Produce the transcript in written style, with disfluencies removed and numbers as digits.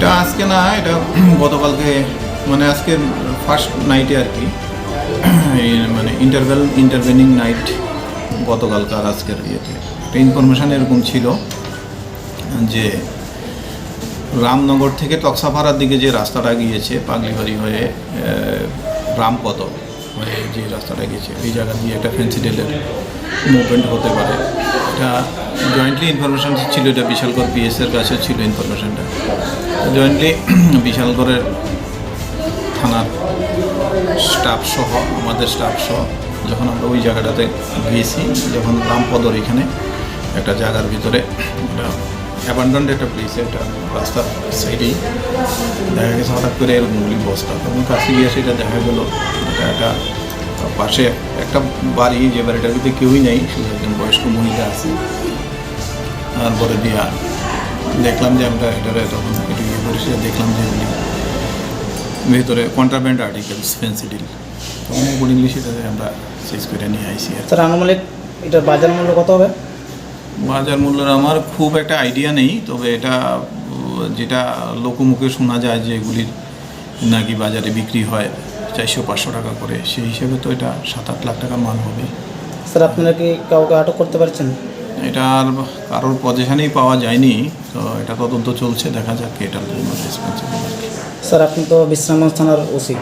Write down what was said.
এটা আজকে না, এটা গতকালকে, মানে আজকে ফার্স্ট নাইটে আর কি, মানে ইন্টারভেনিং নাইট গতকালকার আজকের ইয়েতে একটা ইনফরমেশান এরকম ছিল যে রামনগর থেকে তক্সাপাড়ার দিকে যে রাস্তাটা গিয়েছে পাগলিবাড়ি হয়ে রামপদ হয়ে যে রাস্তাটা গিয়েছে এই জায়গা দিয়ে একটা ফেন্সিডেলের মুভমেন্ট হতে পারে। এটা জয়েন্টলি ইনফরমেশান ছিল, এটা বিশালগড় পিএসের কাছে ছিল ইনফরমেশানটা। জয়েন্টলি বিশালগড়ের থানার স্টাফ সহ, আমাদের স্টাফ সহ যখন আমরা ওই জায়গাটাতে গিয়েছি, যখন রামপদর এখানে একটা জায়গার ভিতরে একটা অ্যাবান্ডন্ড একটা প্লেসে একটা রাস্তার সাইডেই দেখা গেছে হঠাৎ করে এরকম গুলি বস্তা, তখন কাছে গিয়ে সেটা দেখা গেল এটা একটা পাশে একটা বাড়ি, যে বাড়িটার ভিতরে কেউই নেই, শুধু একজন বয়স্ক মহিলা আছে। তারপরে দিয়া দেখলাম যে আমরা এটারে তখন একটু ইয়ে করে সেটা দেখলাম যে উনি ভেতরে কন্ট্রাব্যান্ড আর্টিকেলস ফেন্সিডিল, তখন অ্যাকর্ডিংলি সেটাতে আমরা সিজ করে নিয়ে আইসি। স্যার আনুমানিক এটার বাজার মূল্য কত হবে? বাজার মূল্যের আমার খুব একটা আইডিয়া নেই, তবে এটা যেটা লোকমুখে শোনা যায় যে এগুলির নাকি বাজারে বিক্রি হয় 400-500 টাকা করে, সেই হিসেবে তো এটা 7-8 লাখ টাকা মাল হবে। স্যার আপনারা কি কাউকে আটক করতে পারছেন? এটা আর কারোর পজিশনেই পাওয়া যায়নি, তো এটা তদন্ত চলছে, দেখা যাক এটার জন্য রেসপন্সিবল। স্যার আপনি তো বিশ্রামগঞ্জ থানার ওসি,